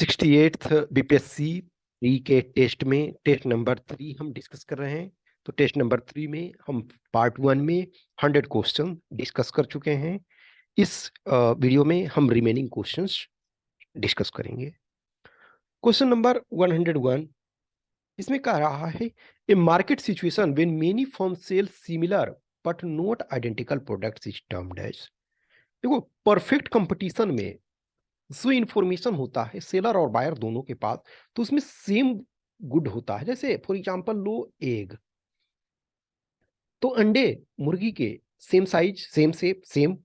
68th BPSC pre के test में test number 3 हम डिस्कस कर रहे हैं। तो टेस्ट नंबर 3 में हम पार्ट 1 में 100 क्वेश्चन डिस्कस कर चुके हैं। इस वीडियो में हम रिमेनिंग क्वेश्चंस डिस्कस करेंगे। क्वेश्चन नंबर 101 इसमें कह रहा है a market situation when many firm sell similar but not identical products is termed as. देखो, परफेक्ट कंपटीशन में जो इंफॉर्मेशन होता है सेलर और बायर दोनों के पास, तो उसमें सेम गुड होता है। जैसे फॉर एग्जांपल लो एग, तो अंडे मुर्गी के same size same shape same,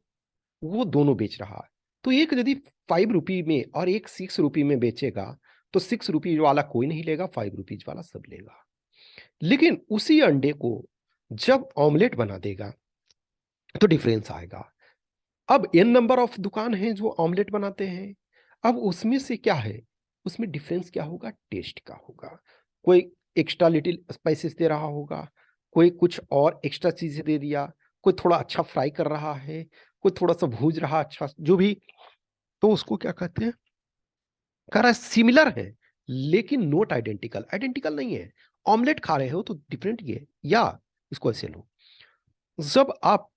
वो दोनों बेच रहा है। तो एक यदि 5 रुपी में और एक 6 रुपी में बेचेगा, तो 6 रुपीज वाला कोई नहीं लेगा, 5 रुपीज वाला सब लेगा। लेकिन उसी अंडे को जब ऑमलेट बना देगा तो डिफरेंस आएगा। अब एन नंबर ऑफ दुकान है जो ऑमलेट बनाते हैं। अब उसमें से क्या है, उसमें डिफरेंस क्या होगा, टेस्ट का होगा। कोई एक्स्ट्रा लिटिल स्पाइसेस दे रहा होगा, कोई कुछ और एक्स्ट्रा चीजें दे दिया, कोई थोड़ा अच्छा फ्राई कर रहा है, कोई थोड़ा सा भूज रहा अच्छा, जो भी। तो उसको क्या कहते हैं, कह रहा है सिमिलर है लेकिन नोट आइडेंटिकल। आइडेंटिकल नहीं है, ऑमलेट खा रहे हो तो डिफरेंट ही है। या इसको ऐसे लो, जब आप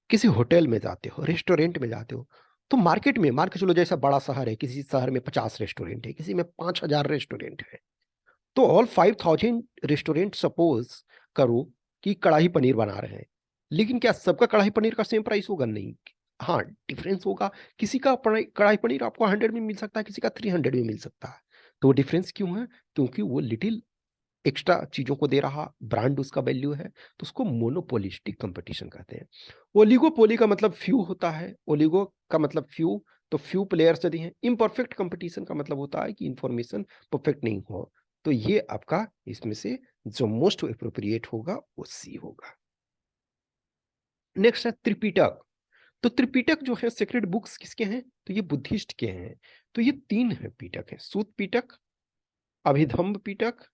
किसी होटल में जाते हो, रेस्टोरेंट में जाते हो, तो मार्केट में मान के चलो जैसा बड़ा शहर है, किसी शहर में 50 रेस्टोरेंट है, किसी में 5,000 रेस्टोरेंट है। तो ऑल 5,000 रेस्टोरेंट सपोज करो कि कढ़ाई पनीर बना रहे हैं, लेकिन क्या सबका कढ़ाई पनीर का सेम प्राइस होगा? नहीं। हाँ, डिफरेंस होगा। किसी का कढ़ाई पनीर आपको 100 में मिल सकता है, किसी का 300 में मिल सकता है। तो वो डिफरेंस क्यों है? क्योंकि वो लिटिल एक्स्ट्रा चीजों को दे रहा ब्रांड, उसका वैल्यू है। तो उसको मोनोपोलिस्टिक कंपटीशन कहते हैं। ओलिगोपोली का मतलब फ्यू होता है, ओलिगो का मतलब फ्यू, तो फ्यू प्लेयर्स यदि हैं। इम्परफेक्ट कंपटीशन का मतलब होता है कि इंफॉर्मेशन परफेक्ट नहीं हो। तो ये आपका इसमें से जो मोस्ट अप्रोप्रिएट होगा वो सी होगा। नेक्स्ट है त्रिपिटक। तो त्रिपिटक जो है सेक्रेड बुक्स किसके हैं? तो ये बुद्धिस्ट के हैं। तो ये 3 है पिटक है, सूत पिटक, अभिधम्ब पिटक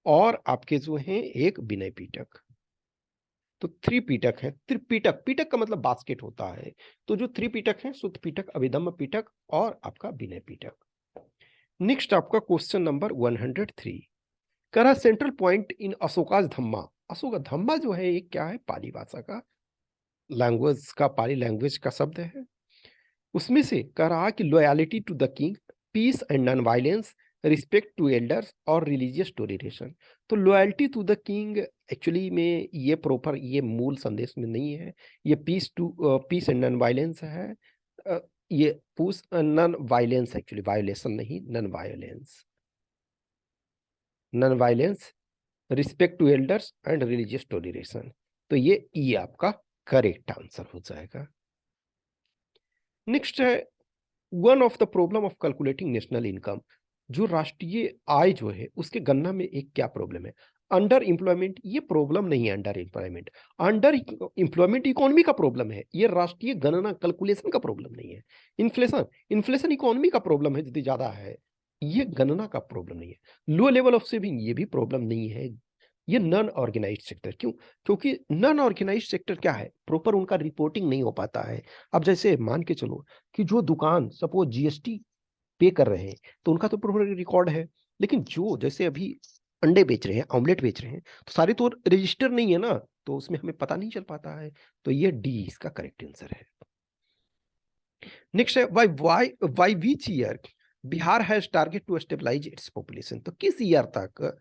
और आपके जो हैं एक विनय पिटक। तो 3 पिटक है। त्रिपिटक, पिटक का मतलब बास्केट होता है। तो जो 3 पिटक है, शुद्ध पिटक, अभिधम्म पिटक और आपका विनय पिटक। नेक्स्ट आपका क्वेश्चन नंबर 103 करा सेंट्रल पॉइंट इन अशोकाज धम्मा। अशोक धम्मा जो है एक क्या है, पाली भाषा का लैंग्वेज का, पाली लैंग्वेज का शब्द है। उसमें से कह रहा कि loyalty to the king, peace and non violence, respect to elders और रिलीजियस टोलरेशन। तो loyalty to the king actually में ये प्रॉपर, ये मूल संदेश में नहीं है। ये पीस एंड नॉन वायलेंस है। ये पूस नॉन वायलेंस, एक्चुअली वायोलेशन नहीं, non violence, non violence, respect to elders and religious toleration. तो ये आपका करेक्ट आंसर हो जाएगा। नेक्स्ट है one of the problem of calculating national income. जो राष्ट्रीय आय जो है उसके गणना में एक क्या प्रॉब्लम है? Under employment. ये प्रॉब्लम नहीं है under employment, under employment economy का प्रॉब्लम है, ये राष्ट्रीय गणना कैलकुलेशन का प्रॉब्लम नहीं है। इन्फ्लेशन, इन्फ्लेशन इकोनॉमी का प्रॉब्लम है यदि ज्यादा है, ये गणना का प्रॉब्लम नहीं है। लो लेवल ऑफ सेविंग, ये भी प्रॉब्लम नहीं है। ये नॉन ऑर्गेनाइज्ड सेक्टर, क्यों? क्योंकि नॉन ऑर्गेनाइज्ड सेक्टर क्या है, प्रॉपर उनका रिपोर्टिंग नहीं हो पाता है। अब जैसे मान के चलो कि जो दुकान सपोज जीएसटी पे कर रहे हैं, तो उनका तो प्रॉपर रिकॉर्ड है। लेकिन जो जैसे अभी अंडे बेच रहे हैं, ऑमलेट बेच रहे हैं, तो सारे तो रजिस्टर नहीं है ना, तो उसमें हमें पता नहीं चल पाता है। तो ये डी इसका करेक्ट आंसर है। नेक्स्ट है Y which year Bihar has target to stabilize its population. तो किस ईयर तक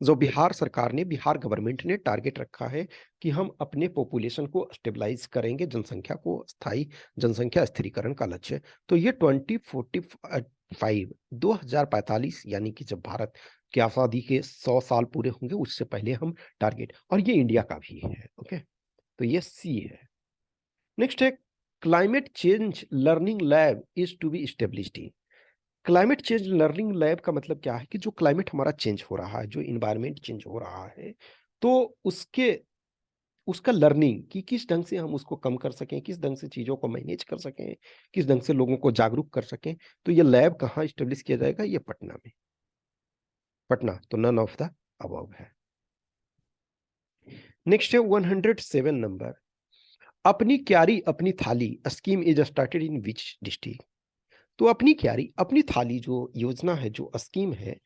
जो बिहार सरकार ने, बिहार गवर्नमेंट ने टारगेट रखा है कि हम अपने पॉपुलेशन को स्टेबलाइज करेंगे, जनसंख्या को स्थायी जनसंख्या स्थिरीकरण का लक्ष्य। तो ये 2045, 2045, यानी कि जब भारत की आजादी के 100 साल पूरे होंगे उससे पहले हम टारगेट, और ये इंडिया का भी है। ओके, तो ये सी है। नेक्स्ट है climate change learning lab is to be established in. Climate change learning lab का मतलब क्या है कि जो क्लाइमेट हमारा चेंज हो रहा है, जो इन्वायरमेंट चेंज हो रहा है, तो उसके उसका लर्निंग कि किस ढंग से हम उसको कम कर सकें, किस ढंग से चीज़ों को मैनेज कर सकें, किस ढंग से लोगों को जागरूक कर सकें। तो ये लैब कहाँ स्टेब्लिश किया जाएगा? ये पटना में। पटना, तो नन ऑफ द अबव है। नेक्स्ट है 107 नंबर, अपनी क्यारी अपनी थाली scheme is started in which district. तो अपनी क्यारी, अपनी थाली जो योजना है, जो स्कीम है,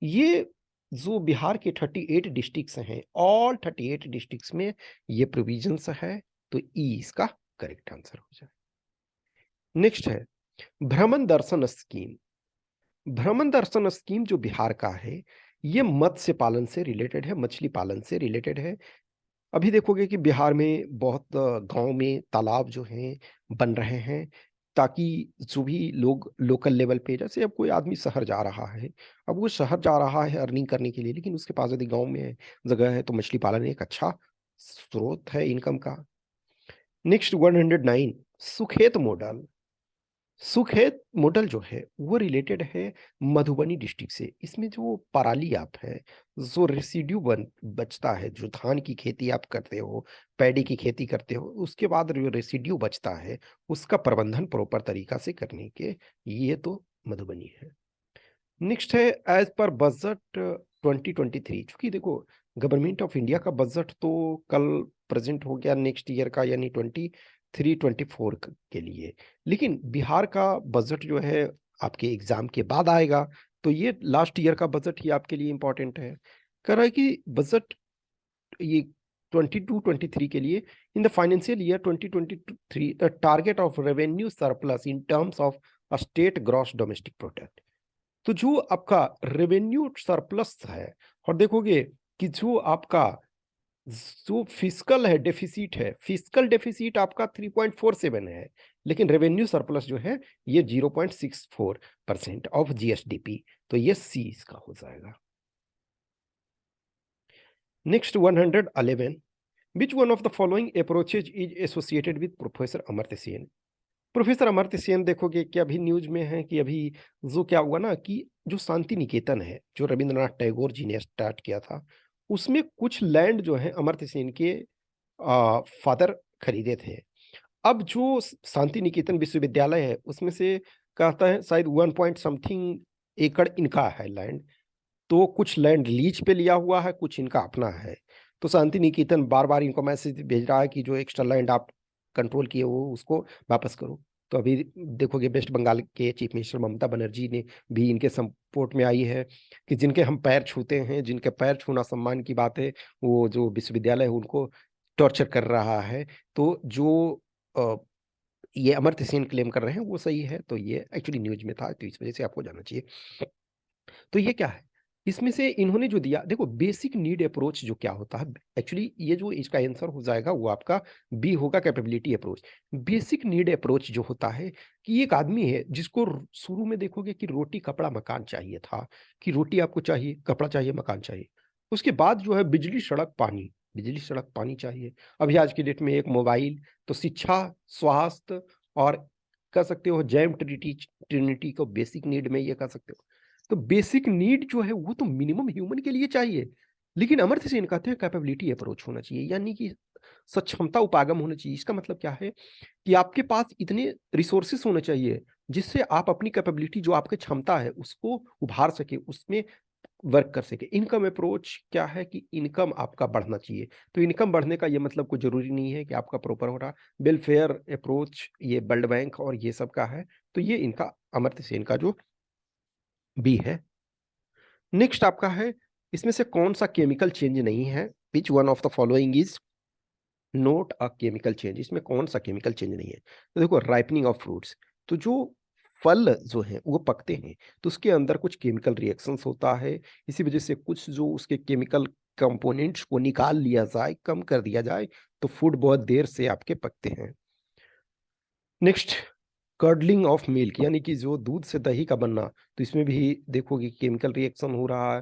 ये जो बिहार के 38 डिस्ट्रिक्ट्स हैं, ऑल 38 डिस्ट्रिक्ट्स में ये प्रोविजंस है, तो ई इसका करेक्ट आंसर हो जाए। नेक्स्ट है भ्रमण दर्शन स्कीम। भ्रमण दर्शन स्कीम जो बिहार का है, ये मत्स्य पालन से रिलेटेड है, मछली पालन से रिलेटेड है। अभी देखोगे कि बिहार में बहुत गांव में तालाब जो हैं बन रहे हैं, ताकि जो भी लोग लोकल लेवल पे, जैसे अब कोई आदमी शहर जा रहा है, अब वो शहर जा रहा है अर्निंग करने के लिए, लेकिन उसके पास यदि गांव में जगह है, तो मछली पालन एक अच्छा स्रोत है इनकम का। Next 109 Sukhet model. Sukhet model जो है वो रिलेटेड है मधुबनी डिस्ट्रिक्ट से। इसमें जो पराली आप है, जो रेसिड्यू बचता है, जो धान की खेती आप करते हो, पैडी की खेती करते हो, उसके बाद जो रेसिड्यू बचता है, उसका प्रबंधन प्रॉपर तरीका से करने के, ये तो मधुबनी है। नेक्स्ट है एज पर बजट 2023। चूंकि देखो गवर्नमेंट ऑफ इंडिया का बजट तो कल प्रेजेंट हो गया नेक्स्ट ईयर का, यानी 23-24 के लिए, लेकिन बिहार का बजट जो है आपके एग्जाम के बाद आएगा, तो ये लास्ट ईयर का बजट ही आपके लिए इंपॉर्टेंट है। कह रहा है कि बजट ये 22-23 के लिए, in the financial year 2023 target of revenue surplus in terms of state gross domestic product. तो जो आपका रेवेन्यू सरप्लस है, और देखोगे कि जो आपका जो फिस्कल है डेफिसिट है, फिस्कल डेफिसिट आपका 3.47 है, लेकिन रेवेन्यू सरप्लस जो है ये 0.64% ऑफ जीएसडीपी, तो ये सी इसका हो जाएगा। Next 111 which one of the following approaches is associated with professor Amartya Sen. Professor Amartya Sen देखोगे कि अभी न्यूज में है कि अभी जो क्या हुआ ना, कि जो शांति निकेतन है, जो रविंद्रनाथ टैगोर जी ने स्टार्ट किया था, उसमें कुछ लैंड जो है अमर्त्य सेन के फादर खरीदे थे। अब जो शांति निकेतन विश्वविद्यालय है, उसमें से कहता है शायद 1 पॉइंट समथिंग एकड़ इनका है लैंड, तो कुछ लैंड लीज पे लिया हुआ है, कुछ इनका अपना है। तो शांति निकेतन बार बार इनको मैसेज भेज रहा है कि जो एक्स्ट्रा लैंड आप कंट्रोल किए हो उसको वापस करो। तो अभी देखोगे वेस्ट बंगाल के चीफ मिनिस्टर ममता बनर्जी ने भी इनके सपोर्ट में आई है, कि जिनके हम पैर छूते हैं, जिनके पैर छूना सम्मान की बात है, वो जो विश्वविद्यालय है उनको टॉर्चर कर रहा है। तो जो ये अमर्त्य सेन क्लेम कर रहे हैं वो सही है, तो ये एक्चुअली न्यूज में था, तो इस वजह से आपको जाना चाहिए। तो ये क्या है, इसमें से इन्होंने जो दिया, देखो बेसिक नीड अप्रोच जो क्या होता है, एक्चुअली ये जो इसका आंसर हो जाएगा वो आपका बी होगा, capability approach. Basic need approach जो होता है कि एक आदमी है जिसको शुरू में देखोगे कि रोटी कपड़ा मकान चाहिए था, कि रोटी आपको चाहिए, कपड़ा चाहिए, मकान चाहिए। उसके बाद जो है बिजली सड़क पानी, बिजली सड़क पानी चाहिए। अभी आज की डेट में एक मोबाइल, तो शिक्षा, स्वास्थ्य, और कह सकते हो जैम ट्रिनिटी, ट्रिनिटी को बेसिक नीड में ये कह सकते हो। तो बेसिक नीड जो है वो तो मिनिमम ह्यूमन के लिए चाहिए, लेकिन अमर्त्य सेन कहते हैं कैपेबिलिटी अप्रोच होना चाहिए, यानी कि सक्षमता उपागम होना चाहिए। इसका मतलब क्या है कि आपके पास इतने रिसोर्सेस होने चाहिए जिससे आप अपनी कैपेबिलिटी, जो आपकी क्षमता है, उसको उभार सके, उसमें वर्क कर सके। इनकम अप्रोच क्या है कि इनकम आपका बढ़ना चाहिए। तो इनकम बढ़ने का ये मतलब कोई जरूरी नहीं है कि आपका प्रॉपर हो रहा। वेलफेयर अप्रोच ये वर्ल्ड बैंक और ये सब का है, तो ये इनका अमर्त्य सेन का जो बी है। नेक्स्ट आपका है, इसमें से कौन सा केमिकल चेंज नहीं है, विच one of the following is note a chemical change. इसमें कौन सा केमिकल चेंज नहीं है, तो देखो राइपनिंग ऑफ फ्रूट्स, तो जो फल जो है वो पकते हैं, तो उसके अंदर कुछ केमिकल रिएक्शंस होता है, इसी वजह से कुछ जो उसके केमिकल कंपोनेंट्स को निकाल लिया जाए, कम कर दिया जाए, तो फूड बहुत देर से आपके पकते हैं। नेक्स्ट कर्डलिंग ऑफ मिल्क, यानी कि जो दूध से दही का बनना, तो इसमें भी देखोगे केमिकल रिएक्शन हो रहा है।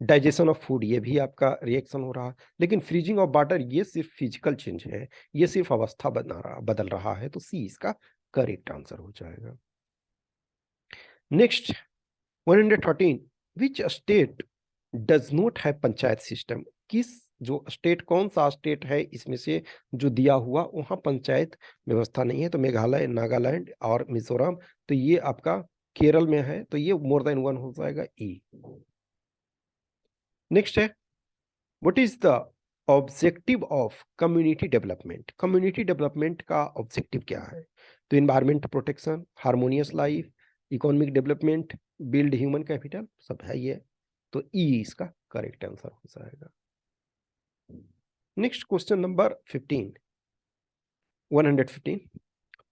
डाइजेशन ऑफ फूड, ये भी आपका रिएक्शन हो रहा है। लेकिन फ्रीजिंग ऑफ वाटर ये सिर्फ फिजिकल चेंज है, ये सिर्फ अवस्था बदल रहा है, तो सी इसका करेक्ट आंसर हो जाएगा। Next 113 which state does not have panchayat system. किस जो स्टेट, कौन सा स्टेट है इसमें से जो दिया हुआ वहां पंचायत व्यवस्था नहीं है, तो मेघालय, नागालैंड और मिजोरम, तो ये आपका केरल में है, तो ये मोर देन वन हो जाएगा ई। नेक्स्ट है what is the objective of community development. Community development का ऑब्जेक्टिव क्या है, तो environment protection, harmonious life, economic development, build human capital, सब है ये, तो ई इसका करेक्ट आंसर हो जाएगा। Next question number 115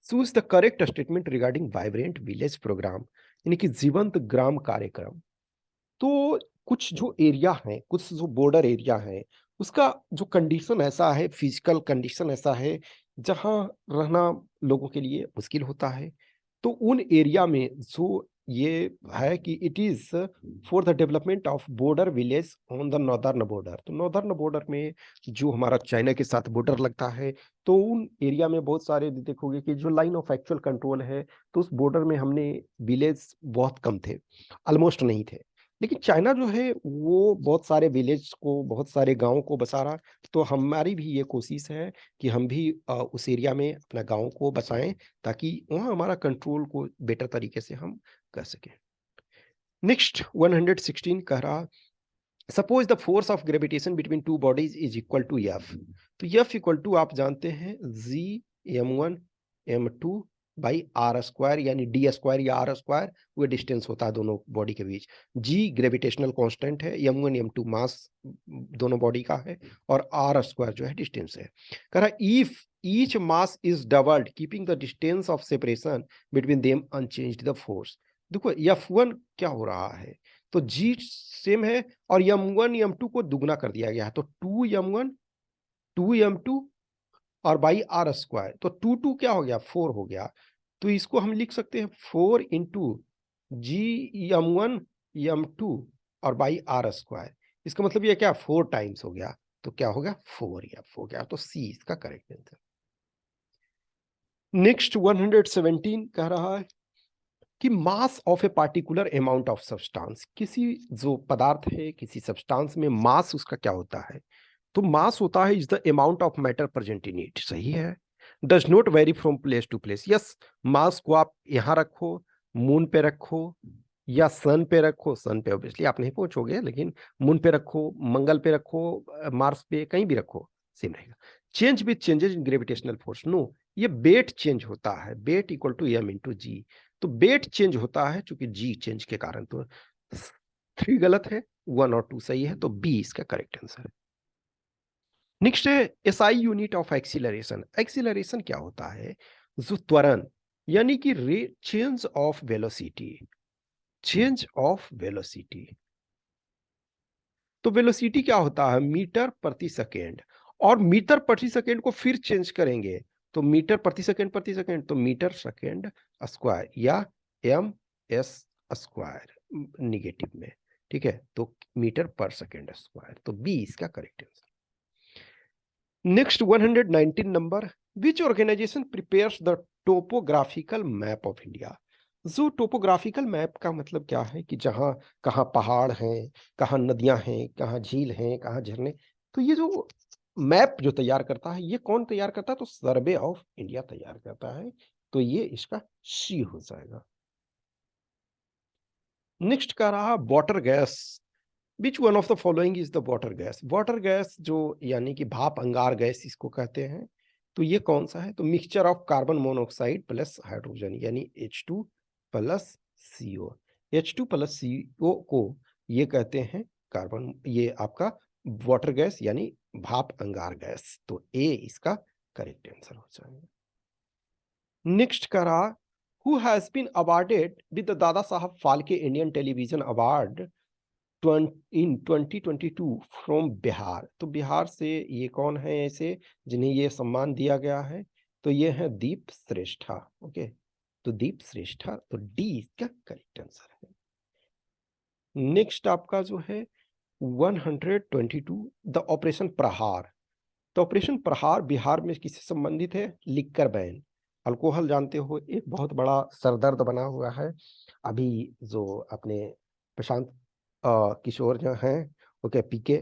choose the correct statement regarding vibrant village programme, यानी कि जीवंत ग्राम कार्यक्रम। तो कुछ जो एरिया है, कुछ जो बॉर्डर एरिया है, उसका जो कंडीशन ऐसा है, फिजिकल कंडीशन ऐसा है जहां रहना लोगों के लिए मुश्किल होता है। तो उन एरिया में जो ये है कि it is for the development of border village on the northern border. तो नॉर्दर्न बॉर्डर में जो हमारा चाइना के साथ बॉर्डर लगता है, तो उन एरिया में बहुत सारे देखोगे कि जो लाइन ऑफ एक्चुअल कंट्रोल है, तो उस बॉर्डर में हमने विलेज बहुत कम थे, ऑलमोस्ट नहीं थे। लेकिन चाइना जो है वो बहुत सारे विलेज को, बहुत सारे गाँव को बसा रहा। तो हमारी भी ये कोशिश है कि हम भी उस एरिया में अपना गाँव को बसाएं, ताकि वहाँ हमारा कंट्रोल को बेटर तरीके से हम कर सकें। नेक्स्ट 116 कह रहा, suppose the force of gravitation between two bodies is equal to F. तो एफ इक्वल टू आप जानते हैं G m1 m2 by R square, यानी डी स्क्वायर या आर स्क्वायर, वो डिस्टेंस होता है दोनों बॉडी के बीच। जी ग्रेविटेशनल कांस्टेंट है, m1 m2 मास दोनों बॉडी का है, और आर स्क्वायर जो है डिस्टेंस है। कह रहा if each mass is doubled keeping the distance of separation between them unchanged the force. देखो F1 क्या हो रहा है, तो G सेम है और m1 m2 को दुगना कर दिया गया है, तो 2m1 2m2 और बाई आर स्क्वायर, तो 2 क्या हो गया, 4 हो गया। तो इसको हम लिख सकते हैं 4 इंटू G m1 m2 और बाई आर स्क्वायर। इसका मतलब ये क्या, 4 टाइम्स हो गया, तो क्या हो गया, 4f हो गया। तो सी इसका करेक्ट आंसर। नेक्स्ट 117 कह रहा है कि mass of a particular amount of substance, किसी जो पदार्थ है, किसी सब्सटेंस में मास उसका क्या होता है, तो मास होता है is the amount of matter present in it. सही है। Does not vary from place to place. Yes, mass को आप यहां रखो, मून पे रखो, या सन पे रखो, सन पे ऑब्वियसली आप नहीं पहुंचोगे, लेकिन मून पे रखो, मंगल पे रखो, मार्स पे, कहीं भी रखो, सेम रहेगा। Change with changes in gravitational force, no, ये वेट चेंज होता है, weight equal to m into g. तो वेट चेंज होता है चूंकि जी चेंज के कारण। तो 3 गलत है, 1 और 2 सही है, तो बी इसका करेक्ट आंसर है। नेक्स्ट है SI unit of acceleration. Acceleration क्या होता है, जो त्वरण, यानी कि change of velocity, change of velocity. तो वेलोसिटी क्या होता है, मीटर प्रति सेकेंड, और मीटर प्रति सेकेंड को फिर चेंज करेंगे, तो मीटर प्रति सेकेंड, तो मीटर सेकेंड स्क्वायर या एम एस स्क्वायर निगेटिव में, ठीक है, तो मीटर पर सेकेंड स्क्वायर, तो बी इसका correct answer. Next 119 number, which organisation prepares the topographical map of India. जो टोपोग्राफिकल मैप का मतलब क्या है कि जहाँ कहाँ पहाड़ हैं, कहाँ नदियां हैं, कहाँ झील हैं, कहाँ झरने, तो ये जो मैप जो तैयार करता है, ये कौन तैयार करता है, तो सर्वे ऑफ इंडिया तैयार करता है, तो ये इसका सी हो जाएगा। नेक्स्ट का रहा water gas. Which one of the following is the water gas. Water gas जो यानी कि भाप अंगार गैस इसको कहते हैं, तो ये कौन सा है, तो mixture of carbon monoxide plus hydrogen, यानी H2 plus CO। H2 plus CO को ये कहते हैं कार्बन, ये आपका वाटर गैस यानी भाप अंगार गैस, तो ए इसका करेक्ट आंसर हो जाएगा। नेक्स्ट करा, who has been awarded with the Dada Saheb Phalke Indian television award in 2022 from Bihar. तो बिहार से ये कौन है ऐसे जिन्हें ये सम्मान दिया गया है, तो ये है दीप श्रेष्ठा। ओके, तो दीप श्रेष्ठा, तो डी इसका करेक्ट आंसर है। नेक्स्ट आपका जो है 122 द ऑपरेशन प्रहार। तो ऑपरेशन प्रहार बिहार में किससे संबंधित है, लिक्कर बैन। अल्कोहल जानते हो एक बहुत बड़ा सरदर्द बना हुआ है, अभी जो अपने प्रशांत किशोर जो हैं, ओके पीके,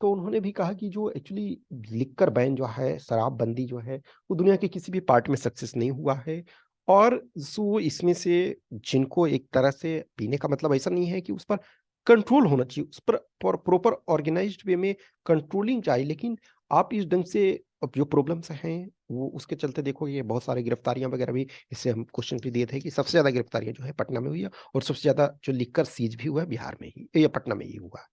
तो उन्होंने भी कहा कि जो एक्चुअली लिक्कर बैन जो है, शराबबंदी जो है, वो दुनिया के किसी भी पार्ट में सक्सेस नहीं हुआ है। और जो इसमें से जिनको एक तरह से पीने का मतलब ऐसा नहीं है कि उस पर कंट्रोल होना चाहिए, उस पर प्रॉपर ऑर्गेनाइज्ड वे में कंट्रोलिंग चाहिए, लेकिन आप इस ढंग से अब जो प्रॉब्लम्स हैं वो उसके चलते देखो, ये बहुत सारी गिरफ्तारियां वगैरह भी, इससे हम क्वेश्चन भी दिए थे कि सबसे ज्यादा गिरफ्तारियां जो है पटना में हुई है, और सबसे ज्यादा जो लिकर सीज भी हुआ है बिहार में ही, या पटना में ही हुआ।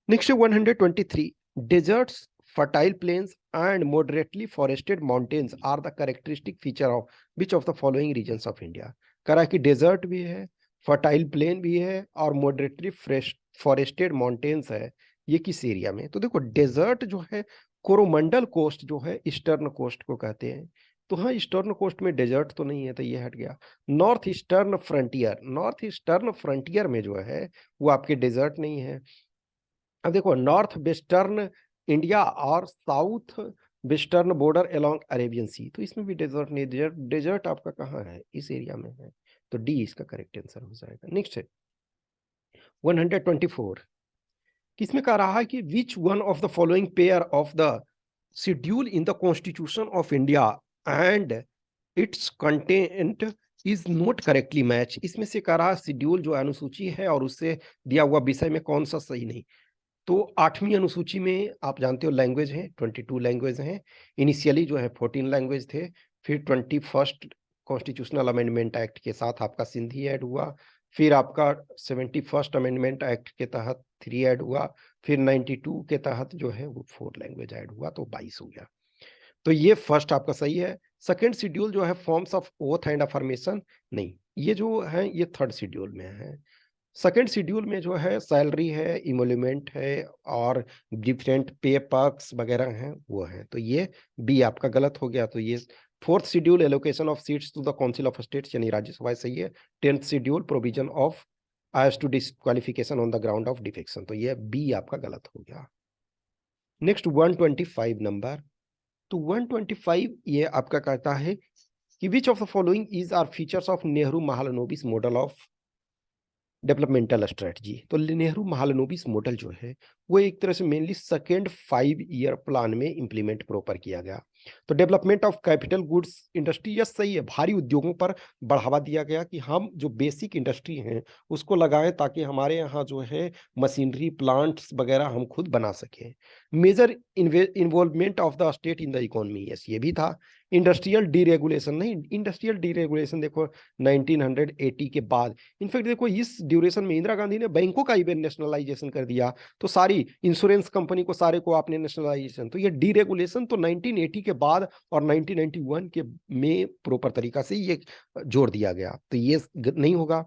Next 123, deserts, fertile plains and moderately forested mountains are the characteristic feature of which of the following regions of India। कह रहा है कि डेजर्ट भी है, फर्टाइल प्लेन भी है, और मॉडरेटली फॉरेस्टेड माउंटेन्स है, ये किस एरिया में। तो देखो डेजर्ट जो है, कोरोमंडल कोस्ट जो है ईस्टर्न कोस्ट को कहते हैं, तो हाँ ईस्टर्न कोस्ट में डेजर्ट तो नहीं है, तो ये हट गया। North eastern frontier, north eastern frontier में जो है वो आपके डेजर्ट नहीं है। अब देखो नॉर्थ वेस्टर्न इंडिया और south western border along Arabian Sea, तो इसमें भी डेजर्ट नहीं, डेजर्ट डेजर्ट आपका कहाँ है, इस एरिया में है, तो डी इसका करेक्ट आंसर हो जाएगा। नेक्स्ट है 124, किसमें कह रहा है कि विच one of the following pair of the schedule in the constitution of India and it's content is not correctly match. इसमें से कह रहा है शेड्यूल जो अनुसूची है और उससे दिया हुआ विषय में कौन सा सही नहीं। तो 8वीं अनुसूची में आप जानते हो लैंग्वेज है, 22 लैंग्वेज हैं। इनिशियली जो है 14 लैंग्वेज थे, फिर 21st कॉन्स्टिट्यूशनल अमेंडमेंट एक्ट के साथ आपका सिंधी ऐड हुआ, फिर आपका 71st अमेंडमेंट एक्ट के तहत 3 ऐड हुआ, फिर 92 के तहत जो है वो 4 लैंग्वेज ऐड हुआ, तो 22 हो गया। तो ये फर्स्ट आपका सही है। सेकेंड शेड्यूल जो है forms of oath and affirmation, नहीं, ये जो है ये थर्ड शेड्यूल में है। सेकेंड शेड्यूल में जो है सैलरी है, इमोल्यूमेंट है, और डिफरेंट पे पर्क्स वगैरह हैं वो हैं, तो ये बी आपका गलत हो गया। तो ये fourth schedule allocation of seats to the council of states यानी राज्यसभा सही है। 10th schedule provision of as to disqualification on the ground of defection, तो ये बी आपका गलत हो गया। नेक्स्ट 125 नंबर, तो 125 ये आपका कहता है कि which of the following is are features of Nehru Mahalanobis model of developmental strategy. तो नेहरू महालनोबिस मॉडल जो है वो एक तरह से मेनली सेकेंड 5 ईयर प्लान में इंप्लीमेंट प्रॉपर किया गया। तो development of capital goods industry, यह सही है, भारी उद्योगों पर बढ़ावा दिया गया कि हम जो बेसिक इंडस्ट्री हैं उसको लगाएं ताकि हमारे यहाँ जो है मशीनरी प्लांट्स वगैरह हम खुद बना सकें। Major involvement of the state in the economy, yes ये भी था। इंडस्ट्रियल डीरेगुलेशन, नहीं इंडस्ट्रियल डीरेगुलेशन देखो 1980 के बाद, इनफैक्ट देखो इस ड्यूरेशन में इंदिरा गांधी ने बैंकों का इवन नेशनलाइजेशन कर दिया, तो सारी इंश्योरेंस कंपनी को सारे को आपने नेशनलाइजेशन, तो ये डीरेगुलेशन तो 1980 के बाद और 1991 के में प्रॉपर तरीका से ये जोड़ दिया गया, तो ये नहीं होगा।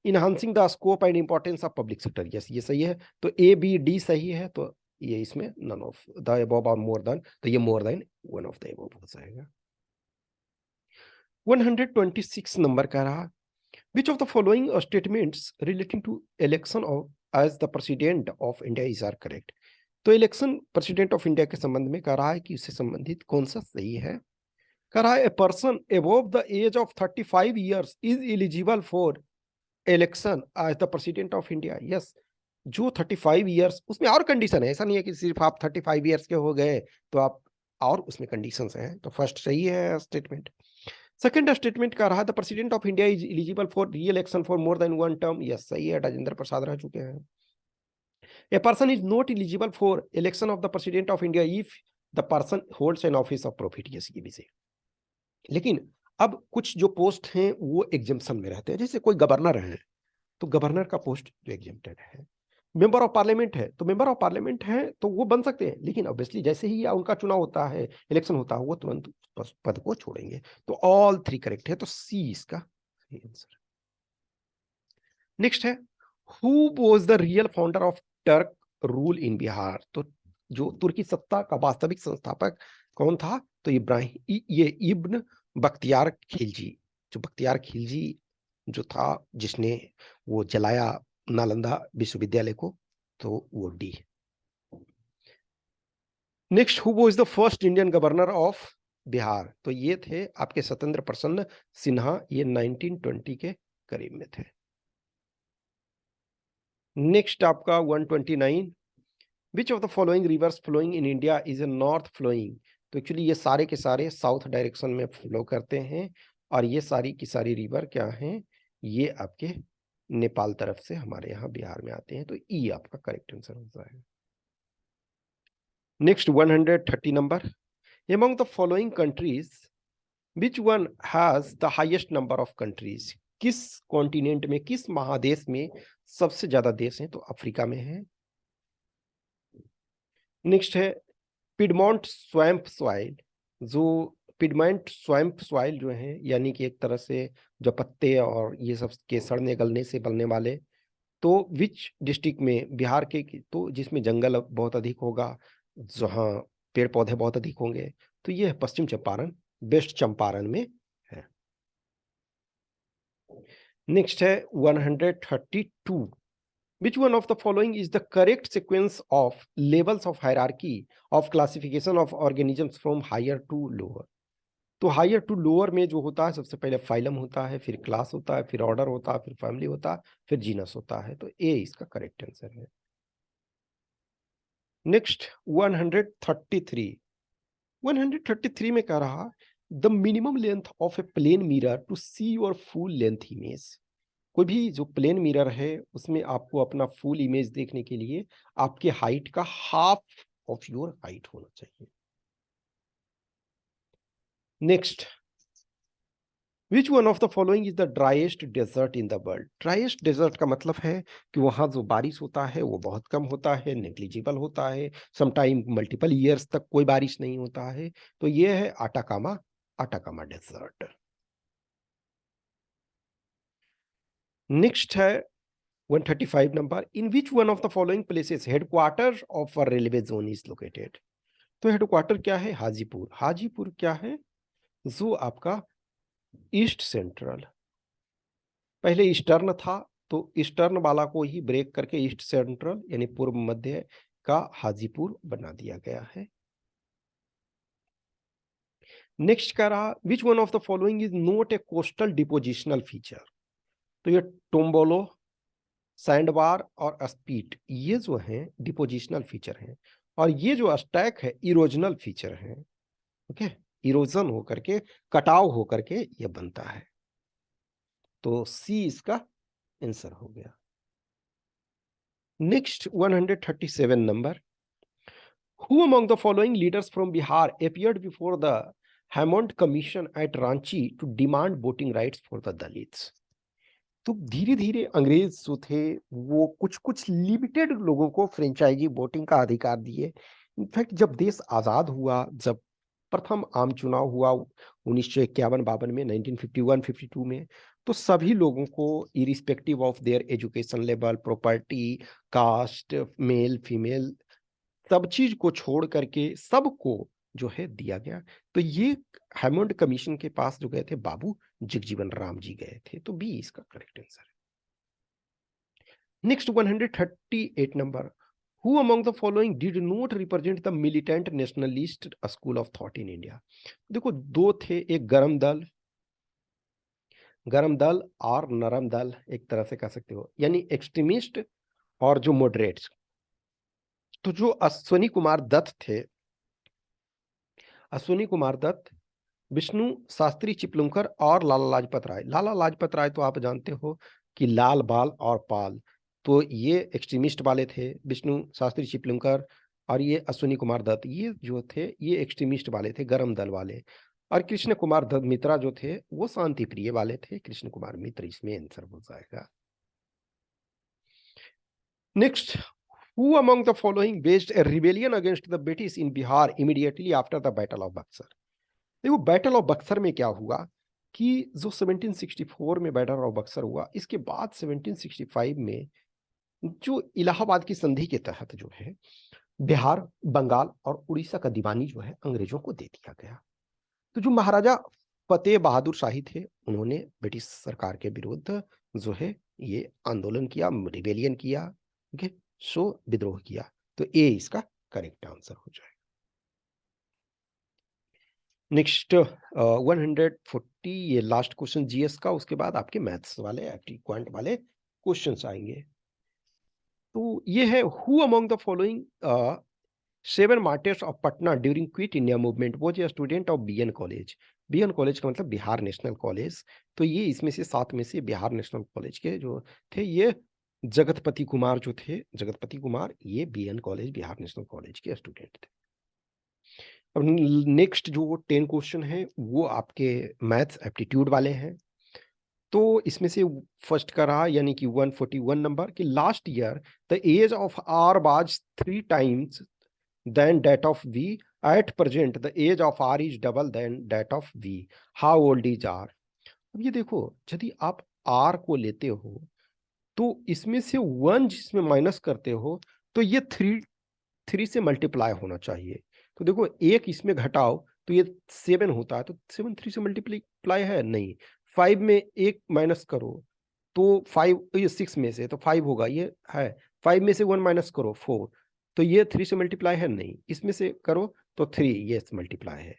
Enhancing the scope and importance of public sector, yes ये सही है, तो ए बी डी सही है, तो ये इसमें नन ऑफ द अबव और मोर देन, तो ये more than one of the above हो जाएगा। 126 नंबर का रहा, which of the following statements relating to election of as the president of India is are correct। तो इलेक्शन प्रेसिडेंट ऑफ इंडिया के संबंध में कह रहा है कि उससे संबंधित कौन सा सही है। कह रहा है a person above the age of 35 years is eligible for election as the president of India. Yes, जो 35 ईयर्स, उसमें और कंडीशन है, ऐसा नहीं है कि सिर्फ आप 35 ईयर्स के हो गए तो आप, और उसमें कंडीशंस हैं, तो फर्स्ट सही है स्टेटमेंट। सेकंड स्टेटमेंट का रहा the president of India is eligible for री election for more than one term, yes सही है, राजेंद्र प्रसाद रह चुके हैं। A person is not eligible for election of the president of India if the person holds an office of profit, yes ये भी सही। लेकिन अब कुछ जो पोस्ट हैं वो एग्जेम्पशन में रहते हैं, जैसे कोई गवर्नर है तो गवर्नर का पोस्ट जो एग्जेम्प्टेड है, मेंबर ऑफ पार्लियामेंट है तो मेंबर ऑफ पार्लियामेंट है तो वो बन सकते हैं, लेकिन ऑब्वियसली जैसे ही उनका चुनाव होता है, इलेक्शन होता है, वो तुरंत पद को छोड़ेंगे, तो ऑल 3 करेक्ट है, तो सी इसका सही आंसर। नेक्स्ट है who was the real founder of Turk rule in Bihar. तो जो तुर्की सत्ता का वास्तविक संस्थापक कौन था, तो इब्राहिम, ये इब्न बख्तियार खिलजी, जो बख्तियार खिलजी जो था जिसने वो जलाया नालंदा विश्वविद्यालय को, तो वो D. Next who was the first Indian governor of Bihar. तो ये थे आपके सत्येंद्र प्रसन्न सिन्हा, ये 1920 के करीब में थे। नेक्स्ट आपका 129, which of the following rivers flowing in India is a north flowing. तो एक्चुअली ये सारे के सारे साउथ डायरेक्शन में फ्लो करते हैं, और ये सारी की सारी रिवर क्या हैं, ये आपके नेपाल तरफ से हमारे यहाँ बिहार में आते हैं, तो ई आपका करेक्ट आंसर हो जाएगा। Next 130 number, Among the following countries, which one has the highest number of countries? किस कॉन्टिनेंट में, किस महादेश में सबसे ज्यादा देश हैं? तो अफ्रीका में है। नेक्स्ट है पिडमॉन्ट स्वैम्प सॉइल। जो पिडमॉन्ट स्वैम्प सॉइल जो है, यानी कि एक तरह से जो पत्ते और ये सब के सड़ने गलने से बनने वाले, तो विच डिस्ट्रिक्ट में? बिहार के, तो जिसमें जंगल बहुत अधिक होगा, जहाँ पेड़ पौधे बहुत अधिक होंगे, तो ये है पश्चिम चंपारण, वेस्ट चंपारण में है। नेक्स्ट है 132। Which one of the following is the correct sequence of levels of hierarchy of classification of organisms from higher to lower? तो हायर टू लोअर में जो होता है, सबसे पहले फाइलम होता है, फिर क्लास होता है, फिर ऑर्डर होता है, फिर फैमिली होता है, फिर जीनस होता है। तो ए इसका करेक्ट आंसर है। नेक्स्ट 133। 133 में कह रहा, the minimum length of a plane mirror to see your full length image. कोई भी जो प्लेन मिरर है उसमें आपको अपना फुल इमेज देखने के लिए आपके हाइट का हाफ ऑफ योर हाइट होना चाहिए। Next, which one of the following is the driest desert in the world? Driest desert का मतलब है कि वहां जो बारिश होता है वो बहुत कम होता है, नेग्लिजिबल होता है, समटाइम मल्टीपल ईयर्स तक कोई बारिश नहीं होता है। तो ये है आटाकामा, आटाकामा डेजर्ट। नेक्स्ट है 135 number. In which one of the following places headquarter of a railway zone is located? तो हेडक्वार्टर क्या है? हाजीपुर। हाजीपुर क्या है? जो आपका ईस्ट सेंट्रल, पहले ईस्टर्न था, तो ईस्टर्न वाला को ही ब्रेक करके ईस्ट सेंट्रल यानी पूर्व मध्य का हाजीपुर बना दिया गया है। नेक्स्ट कह रहा, विच one of the following is not a coastal depositional feature? तो ये टोम्बोलो, सैंडबार और स्पीट, ये जो हैं डिपोजिशनल फीचर हैं, और ये जो स्टैक है इरोजनल फीचर है। ओके, इरोजन होकर के, कटाव होकर के ये बनता है। तो सी इसका आंसर हो गया। Next 137 number. Who among the following leaders from Bihar appeared before the Hammond Commission at Ranchi to demand voting rights for the Dalits? तो धीरे धीरे अंग्रेज जो थे वो कुछ कुछ लिमिटेड लोगों को फ्रेंचाइजी वोटिंग का अधिकार दिए। इनफैक्ट जब देश आजाद हुआ, जब प्रथम आम चुनाव हुआ 1951-52 में, 1951-52 में, तो सभी लोगों को irrespective of their education level, property, caste, male female, सब चीज को छोड़ करके सबको जो है दिया गया। तो ये हेमंड कमीशन के पास जो गए थे बाबू जगजीवन राम जी गए थे। तो बी इसका करेक्ट आंसर है। Next 138 number. Who among the following did not represent the militant nationalist school of thought in India? देखो दो थे, एक गरम दल और नरम दल, एक तरह से कह सकते हो, यानी एक्सट्रीमिस्ट और जो मॉडरेट्स। तो जो अश्वनी कुमार दत्त थे, अश्विनी कुमार दत्त, विष्णु शास्त्री चिपलुंकर और लाला लाजपत राय। लाला लाजपत राय तो आप जानते हो कि लाल बाल और पाल, तो ये एक्सट्रीमिस्ट वाले थे। विष्णु शास्त्री चिपलुंकर और ये अश्विनी कुमार दत्त, ये जो थे ये एक्सट्रीमिस्ट वाले थे, गरम दल वाले। और कृष्ण कुमार दत्त मित्रा जो थे वो शांति प्रिय वाले थे। कृष्ण कुमार मित्र इसमें आंसर हो जाएगा। Next, who among the following waged a rebellion against the British in Bihar immediately after the Battle of Buxar? देखो बैटल ऑफ बक्सर में क्या हुआ कि जो 1764 में बैटल ऑफ बक्सर हुआ, इसके बाद 1765 में जो इलाहाबाद की संधि के तहत जो है बिहार, बंगाल और उड़ीसा का दीवानी जो है अंग्रेजों को दे दिया गया। तो जो महाराजा फतेह बहादुर शाही थे, उन्होंने ब्रिटिश सरकार के विरुद्ध जो है ये आंदोलन किया, रिबेलियन किया, ओके, सो विद्रोह किया। तो ए इसका करेक्ट आंसर हो जाएगा। नेक्स्ट 140, ये लास्ट क्वेश्चन जीएस का, उसके बाद आपके मैथ्स वाले क्वांट वाले क्वेश्चंस आएंगे। तो ये है, who among the following 7 martyrs of Patna during quit India movement was a student of B N college? B N college का मतलब बिहार नेशनल कॉलेज। तो ये इसमें से 7 में से बिहार नेशनल कॉलेज के जो थे ये जगतपति कुमार जो थे, जगतपति कुमार, ये B N college, Bihar national college के स्टूडेंट थे। अब नेक्स्ट जो 10 क्वेश्चन है वो आपके मैथ्स एप्टीट्यूड वाले हैं। तो इसमें से फर्स्ट का रहा यानी कि 141 नंबर कि last year the age of R was 3 times than that of V, at present the age of R is double than that of V, how old is R. अब ये देखो, यदि आप आर को लेते हो तो इसमें से 1 जिसमें माइनस करते हो तो ये 3 से मल्टीप्लाई होना चाहिए। तो देखो एक इसमें घटाओ तो ये 7 होता है, तो 7 3 से मल्टीप्लाई है नहीं। 5 में एक माइनस करो तो 5, ये 6 में से तो 5 होगा, ये है। 5 में से 1 माइनस करो 4, तो ये 3 से मल्टीप्लाई है नहीं। इसमें से करो तो 3, ये मल्टीप्लाई है।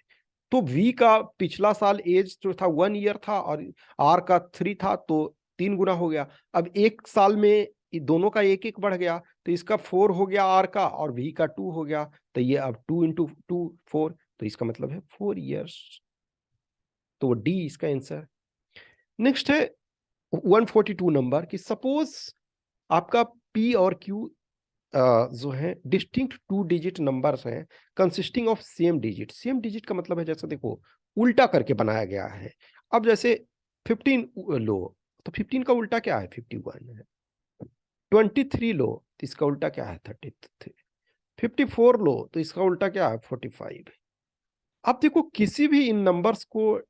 तो v का पिछला साल एज जो था 1 ईयर था और r का 3 था, तो 3 गुना हो गया। अब एक साल में दोनों का एक एक बढ़ गया, तो इसका 4 हो गया r का और v का 2 हो गया। तो ये अब 2 इंटू 2 4, तो इसका मतलब है 4 ईयर्स। तो डी इसका आंसर। नेक्स्ट है 142 नंबर कि सपोज आपका p और q जो है डिस्टिंक्ट 2 डिजिट नंबर्स हैं consisting of same digit. Same digit का मतलब है जैसे देखो उल्टा करके बनाया गया है। अब जैसे 15 लो तो 15 का उल्टा क्या है, 51 है। 23 लो तो इसका उल्टा क्या है, 33। 54 लो तो इसका उल्टा क्या है, 45। अब देखो किसी भी इन नंबर्स को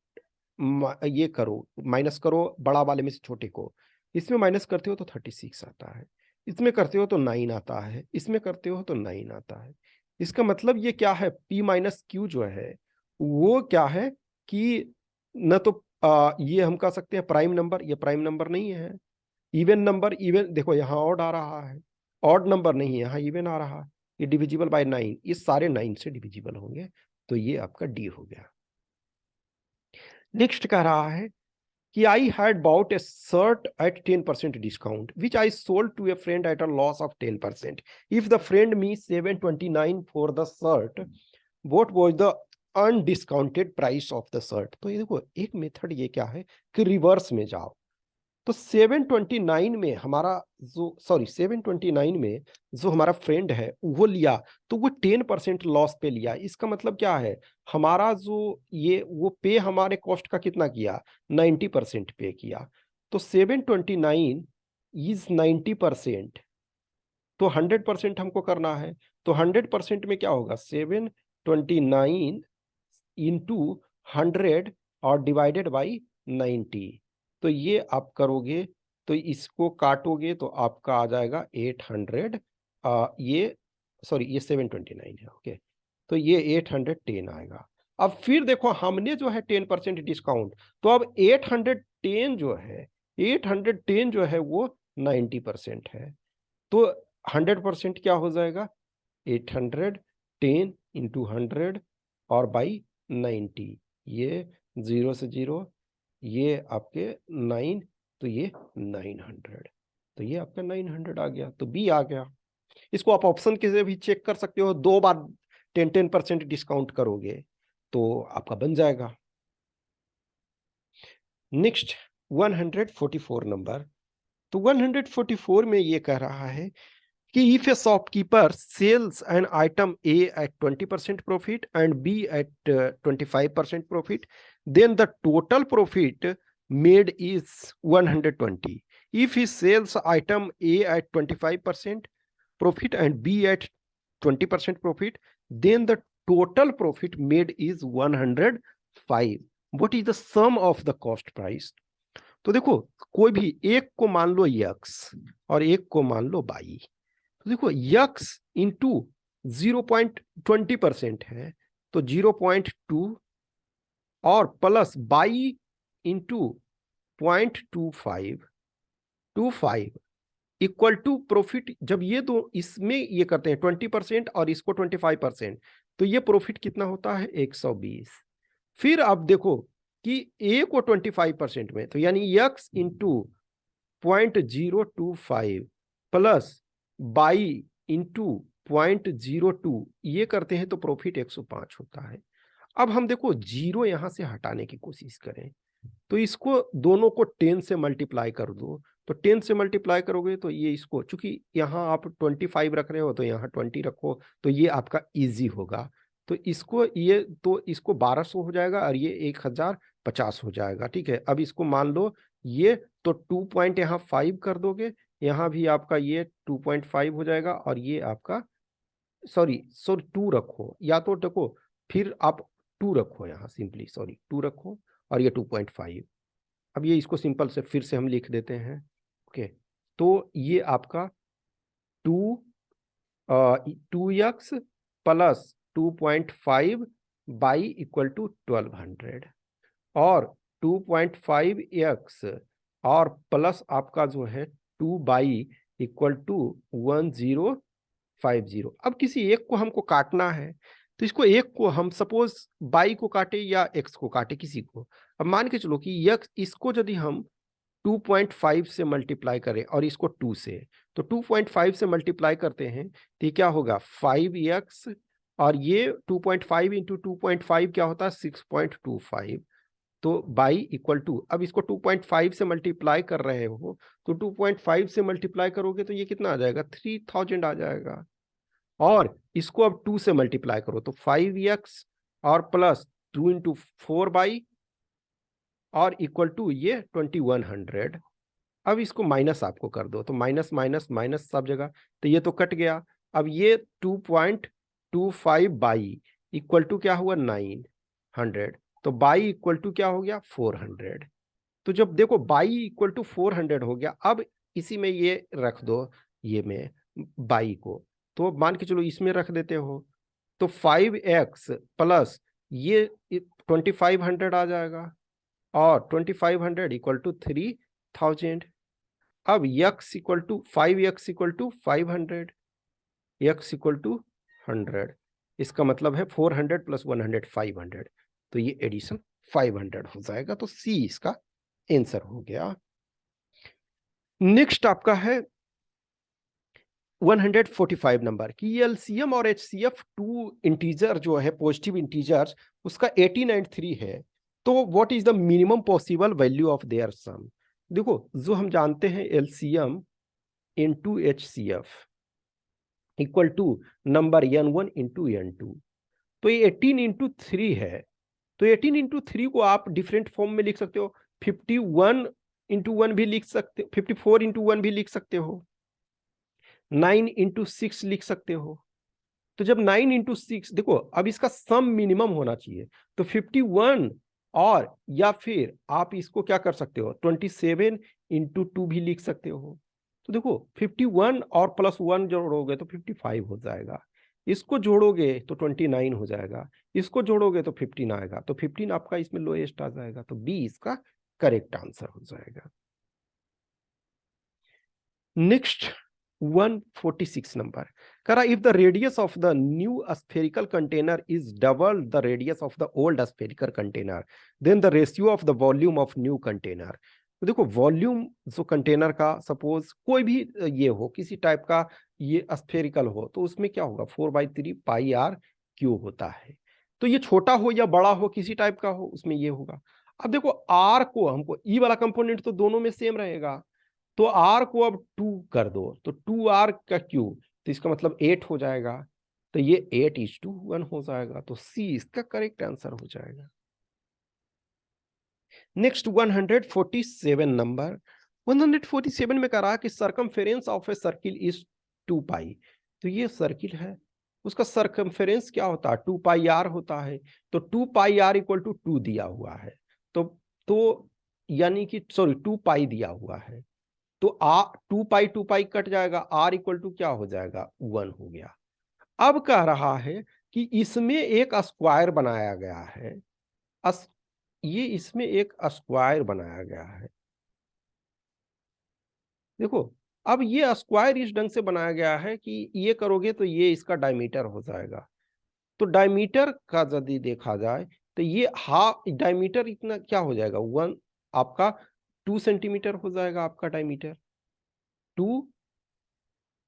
ये करो, माइनस करो बड़ा वाले में से छोटे को। इसमें माइनस करते हो तो 36 आता है, इसमें करते हो तो 9 आता है, इसमें करते हो तो 9 आता है। इसका मतलब ये क्या है, p माइनस क्यू जो है वो क्या है कि न तो ये हम कह सकते हैं प्राइम नंबर, ये प्राइम नंबर नहीं है। इवन नंबर, इवन देखो यहाँ ऑड आ रहा है, ऑड नंबर नहीं है, यहाँ इवन आ रहा है। ये डिविजिबल बाय 9, ये सारे 9 से डिविजिबल होंगे, तो ये आपका डी हो गया। नेक्स्ट कह रहा है कि I had bought a shirt at 10% discount, which I sold to a friend at a loss of 10%. If the friend me 729 for the shirt, what was the undiscounted price of the shirt? तो ये देखो एक method ये क्या है कि reverse में जाओ। तो 729 में हमारा जो 729 में जो हमारा फ्रेंड है वो लिया, तो वो 10% लॉस पे लिया। इसका मतलब क्या है, हमारा जो ये वो पे हमारे कॉस्ट का कितना किया, 90% पे किया। तो 729 इज 90%, तो 100% हमको करना है। तो 100% में क्या होगा, 729 इंटू 100 और डिवाइडेड बाई 90। तो ये आप करोगे तो इसको काटोगे तो आपका आ जाएगा 800। ये सॉरी ये 729 है, ओके। तो ये 810 आएगा। अब फिर देखो हमने जो है 10% डिस्काउंट, तो अब 810 जो है, 810 जो है वो 90% है। तो 100% क्या हो जाएगा, 810 इंटू 100 और बाई 90। ये 0 से 0, ये आपके 9, तो ये 900। तो ये आपका 900 आ गया, तो बी आ गया। इसको आप ऑप्शन के से भी चेक कर सकते हो, 2 बार 10% डिस्काउंट करोगे तो आपका बन जाएगा। Next 144 number. तो 144 में ये कह रहा है कि if a shopkeeper sells an item A at 20% profit and B at 25% profit, then the total profit made is 120. If he sells item A at 25% profit and B at 20% profit, then the total profit made is 105. What is the sum of the cost price? तो देखो कोई भी एक को मान लो x और एक को मान लो y। तो देखो x इंटू 0.20% है तो 0.2 और plus by into 0.25 equal to profit. जब ये दो इसमें ये करते हैं 20% और इसको 25%, तो ये प्रॉफिट कितना होता है, 120। फिर आप देखो कि ए को 25% में, तो यानी x into 0.025 plus by into 0.02 ये करते हैं तो प्रॉफिट 105 होता है। अब हम देखो जीरो यहां से हटाने की कोशिश करें, तो इसको दोनों को 10 से मल्टीप्लाई कर दो। तो 10 से मल्टीप्लाई करोगे तो ये इसको, चूंकि यहाँ आप 25 रख रहे हो तो यहाँ 20 रखो, तो ये आपका इजी होगा। तो इसको ये तो इसको 1200 हो जाएगा और ये 1050 हो जाएगा। ठीक है, अब इसको मान लो ये तो 2 पॉइंट यहाँ 5 कर दोगे, यहाँ भी आपका ये 2.5 हो जाएगा और ये आपका सॉरी 2 रखो, या तो देखो फिर आप 2 रखो यहाँ, सिंपली सॉरी 2 रखो और ये 2.5। अब ये इसको सिंपल से फिर से हम लिख देते हैं। ओके, तो ये आपका 2x plus 2.5 by equal to 1200 और 2.5x और प्लस आपका जो है 2 बाई इक्वल टू 1050। अब किसी एक को हमको काटना है, तो इसको एक को हम सपोज बाई को काटे या एक्स को काटे किसी को। अब मान के चलो कि यक्स इसको यदि हम 2.5 से मल्टीप्लाई करें और इसको 2 से, तो 2.5 से मल्टीप्लाई करते हैं तो ये क्या होगा 5x और ये 2.5 इंटू 2.5 क्या होता है 6.25, तो बाई इक्वल टू, अब इसको 2.5 से मल्टीप्लाई कर रहे हो तो 2.5 से मल्टीप्लाई करोगे तो ये कितना आ जाएगा 3000 आ जाएगा। और इसको अब 2 से मल्टीप्लाई करो तो 5x और प्लस 2 इंटू 4 बाई और इक्वल टू ये 2100। अब इसको माइनस आपको कर दो तो माइनस माइनस माइनस सब जगह, तो ये तो कट गया। अब ये 2.25 बाई इक्वल टू क्या हुआ 900, तो बाई इक्वल टू क्या हो गया 400। तो जब देखो बाई इक्वल टू 400 हो गया, अब इसी में ये रख दो, ये में बाई को, तो मान के चलो इसमें रख देते हो तो 5x प्लस ये 2500 आ जाएगा और 2500 इक्वल टू 3000। अब x equal to 5x equal to 500, x equal to 100, इसका मतलब है 400 प्लस 100 500, तो ये एडिशन 500 हो जाएगा। तो C इसका आंसर हो गया। नेक्स्ट आपका है 145 नंबर की एलसीएम और एचसीएफ टू इंटीजर जो है पॉजिटिव इंटीजर्स उसका 18 एंड 3 है, तो what is the minimum possible value of their sum. देखो जो हम जानते हैं LCM into HCF equal to number n1 into n2, तो ये 18 इंटू 3 है, तो 18 इंटू 3 को आप डिफरेंट फॉर्म में लिख सकते हो, 51 इंटू 1 भी लिख सकते हो, 54 इंटू 1 भी लिख सकते हो, 9 इंटू 6 लिख सकते हो। तो जब 9 इंटू 6 देखो, अब इसका सम मिनिमम होना चाहिए, तो 51 और या फिर आप इसको क्या कर सकते हो 27 इंटू 2 भी लिख सकते हो। तो देखो 51 और प्लस 1 जोड़ोगे तो 55 हो जाएगा, इसको जोड़ोगे तो 29 हो जाएगा, इसको जोड़ोगे तो 15 आएगा, तो 15 आपका इसमें लोएस्ट आ जाएगा, तो बी इसका करेक्ट आंसर हो जाएगा। नेक्स्ट 146 नंबर करा, if the radius of the new spherical container is double the radius of the old spherical container then the ratio of the volume of new container. तो देखो volume जो container का suppose कोई भी ये हो किसी टाइप का ये स्फेरिकल हो, तो उसमें क्या होगा 4/3 पाई आर क्यूब होता है। तो ये छोटा हो या बड़ा हो किसी टाइप का हो उसमें ये होगा। अब देखो आर को हमको ई वाला कंपोनेंट तो दोनों में सेम रहेगा, तो आर को अब 2 कर दो तो 2r का क्यूब, तो इसका मतलब 8 हो जाएगा, तो ये 8:1 हो जाएगा, तो सी इसका करेक्ट आंसर हो जाएगा। नेक्स्ट 147 नंबर, 147 में कह रहा कि circumference of a circle is 2 पाई, तो ये सर्किल है उसका सरकमफेरेंस क्या होता है 2 पाई आर होता है, तो 2 पाई आर इक्वल टू 2 दिया हुआ है, तो यानी कि सॉरी 2 पाई दिया हुआ है, तो 2 पाई कट जाएगा, आर इक्वल टू क्या हो जाएगा 1 हो गया। अब कह रहा है कि इसमें एक स्क्वायर बनाया गया है, ये इसमें एक स्क्वायर बनाया गया है। देखो अब ये स्क्वायर इस ढंग से बनाया गया है कि ये करोगे तो ये इसका डायमीटर हो जाएगा, तो डायमीटर का यदि देखा जाए तो ये हाफ डायमीटर इतना क्या हो जाएगा 1 आपका 2 सेंटीमीटर हो जाएगा, आपका डायमीटर 2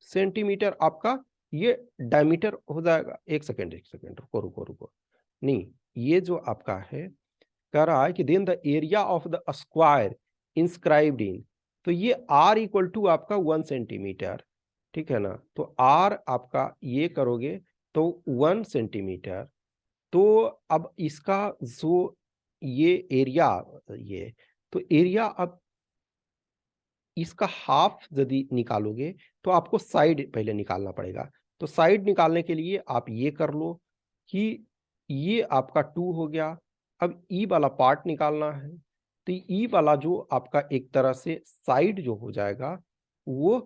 सेंटीमीटर आपका ये डायमीटर हो जाएगा। एक सेकेंड रुको रुको रुको, नहीं ये जो आपका है कह रहा है कि then the area of the square inscribed in, तो ये r इक्वल टू आपका 1 सेंटीमीटर, ठीक है ना, तो r आपका ये करोगे तो 1 सेंटीमीटर तो अब इसका जो ये एरिया, ये तो एरिया, अब इसका हाफ यदि निकालोगे तो आपको साइड पहले निकालना पड़ेगा। तो साइड निकालने के लिए आप ये कर लो कि ये आपका 2 हो गया। अब ई वाला पार्ट निकालना है, तो ई वाला जो आपका एक तरह से साइड जो हो जाएगा वो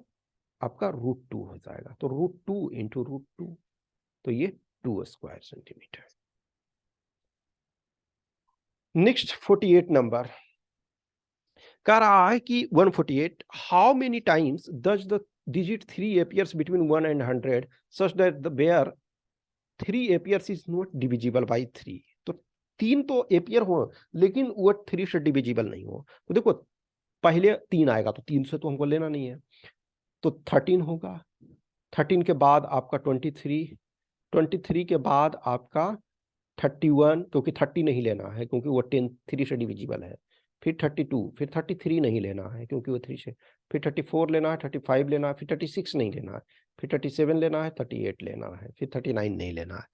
आपका √2 हो जाएगा। तो √2 इंटू √2, तो ये 2 स्क्वायर सेंटीमीटर। नेक्स्ट 48 नंबर कह रहा है कि 148, how many times does the digit 3 appears between 1 and 100 such that the where 3 appears is not divisible by 3। तो 3 तो एपियर हो लेकिन वो 3 से डिविजिबल नहीं हो। तो देखो पहले 3 आएगा तो 3 से तो हमको लेना नहीं है, तो 13 होगा। 13 के बाद आपका 23, 23 के बाद आपका 31, क्योंकि 30 नहीं लेना है क्योंकि वो 10 3 से डिविजिबल है। फिर 32, फिर 33 नहीं लेना है क्योंकि वो 3 से, फिर 34 लेना है, 35 लेना है, फिर 36 नहीं लेना है, फिर 37 लेना है, 38 लेना है, फिर 39 नहीं लेना है,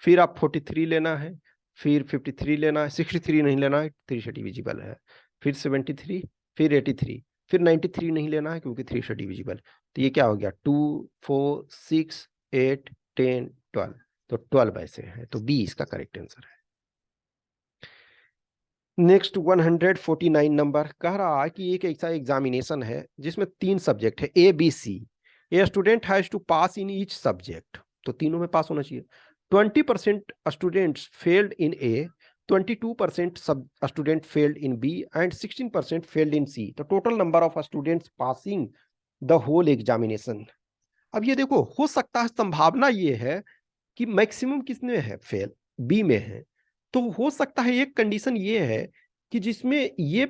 फिर आप 43 लेना है, फिर 53 लेना है, 63 नहीं लेना है 3 से डिविजिबल है, फिर 73, फिर 83, फिर 93 नहीं लेना है क्योंकि 3 से डिविजिबल। तो ये क्या हो गया, 2 4 6 8 10 12, तो 12 ऐसे है, तो बी इसका करेक्ट आंसर है। नेक्स्ट 149 नंबर कह रहा है कि एक ऐसा एग्जामिनेशन है जिसमें 3 सब्जेक्ट है A B C. A student has to pass in each subject, तो तीनों में पास होना चाहिए। 20% students failed in A, 22% student failed in B and 16% failed in C. तो total number of students passing the whole examination. अब ये देखो, हो सकता है, संभावना ये है कि मैक्सिमम किसमें है, फेल बी में है। तो हो सकता है एक कंडीशन ये है कि जिसमें ये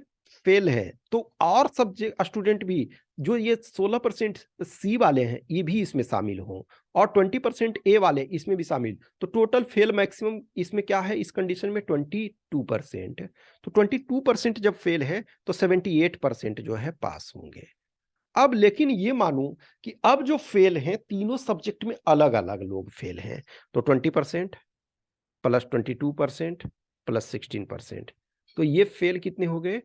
फेल है तो और सब्जेक्ट स्टूडेंट भी, जो ये 16% सी वाले हैं ये भी इसमें शामिल हों और 20% ए वाले इसमें भी शामिल। तो टोटल फेल मैक्सिमम इसमें क्या है, इस कंडीशन में 22%। तो 22% जब फेल है तो 78% जो है पास होंगे। अब लेकिन ये मानूं कि अब जो फेल हैं तीनों सब्जेक्ट में अलग अलग लोग फेल हैं, तो 20% प्लस 22% प्लस 16%, तो ये फेल कितने हो गए,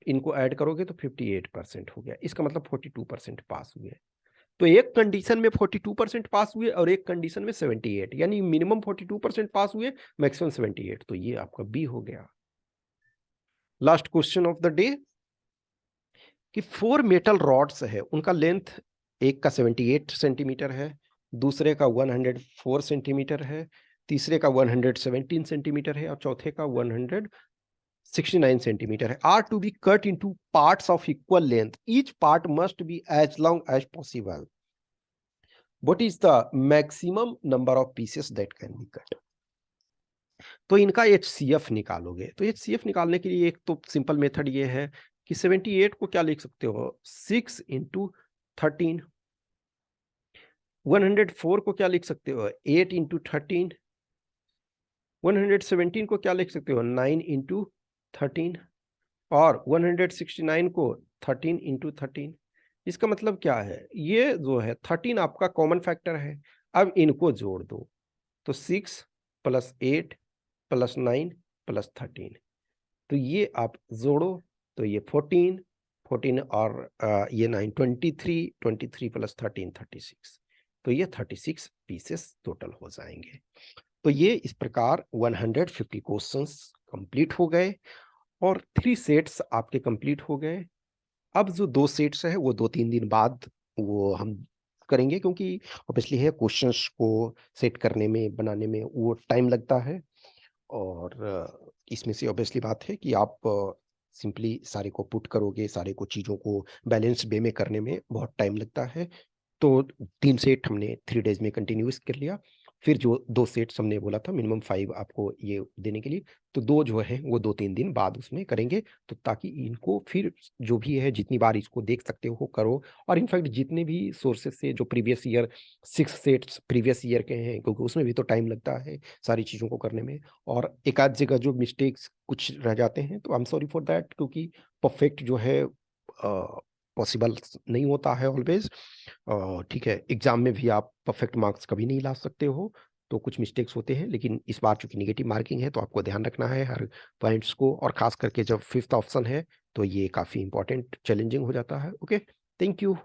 इनको ऐड करोगे तो 58% हो गया। इसका मतलब 42% पास हुए। तो एक कंडीशन में 42% पास हुए और एक कंडीशन में 78, यानी मिनिमम 42% पास हुए, मैक्सिमम 78। तो ये आपका बी हो गया। Last question of the day कि 4 मेटल रॉड्स है, उनका लेंथ एक का 78 सेंटीमीटर है, दूसरे का 104 सेंटीमीटर है, तीसरे का 117 सेंटीमीटर है और चौथे का 169 सेंटीमीटर है। Are to be cut into parts of equal length, each part must be as long as possible. What is the maximum number of pieces that can be cut. तो इनका HCF निकालोगे, तो HCF निकालने के लिए एक तो सिंपल मेथड ये है कि 78 को क्या लिख सकते हो, 6 इंटू 13। 104 को क्या लिख सकते हो, 8 इंटू 13। 117 को क्या लिख सकते हो, 9 इंटू 13। और 169 को 13 इंटू 13। इसका मतलब क्या है, ये जो है 13 आपका कॉमन फैक्टर है। अब इनको जोड़ दो, तो 6 प्लस 8 प्लस 9 प्लस 13, तो ये आप जोड़ो तो ये 14, 14 और ये 9, 23, 23 प्लस 13 36, तो ये 36 पीसेस टोटल हो जाएंगे। तो ये इस प्रकार 150 क्वेश्चंस कंप्लीट हो गए और 3 सेट्स आपके कंप्लीट हो गए। अब जो 2 सेट्स है वो 2-3 दिन बाद वो हम करेंगे, क्योंकि ऑब्वियसली है क्वेश्चंस को सेट करने में, बनाने में वो टाइम लगता है। और इसमें से ऑब्वियसली बात है कि आप सिंपली सारे को पुट करोगे, सारे को चीज़ों को बैलेंस्ड वे में करने में बहुत टाइम लगता है। तो 3 सेट हमने 3 डेज में कंटिन्यूस कर लिया। फिर जो 2 सेट्स हमने बोला था मिनिमम 5 आपको ये देने के लिए, तो 2 जो है वो 2-3 दिन बाद उसमें करेंगे, तो ताकि इनको फिर जो भी है जितनी बार इसको देख सकते हो करो। और इनफैक्ट जितने भी सोर्सेज से जो previous year 6 sets previous year के हैं, क्योंकि उसमें भी तो टाइम लगता है सारी चीज़ों को करने में, और एक आध जगह जो मिस्टेक्स कुछ रह जाते हैं तो I am sorry for that, क्योंकि परफेक्ट जो है पॉसिबल नहीं होता है ऑलवेज। ठीक है, एग्जाम में भी आप परफेक्ट मार्क्स कभी नहीं ला सकते हो, तो कुछ मिस्टेक्स होते हैं, लेकिन इस बार चूंकि निगेटिव मार्किंग है तो आपको ध्यान रखना है हर पॉइंट्स को, और खास करके जब फिफ्थ ऑप्शन है तो ये काफ़ी इंपॉर्टेंट चैलेंजिंग हो जाता है। Okay, thank you.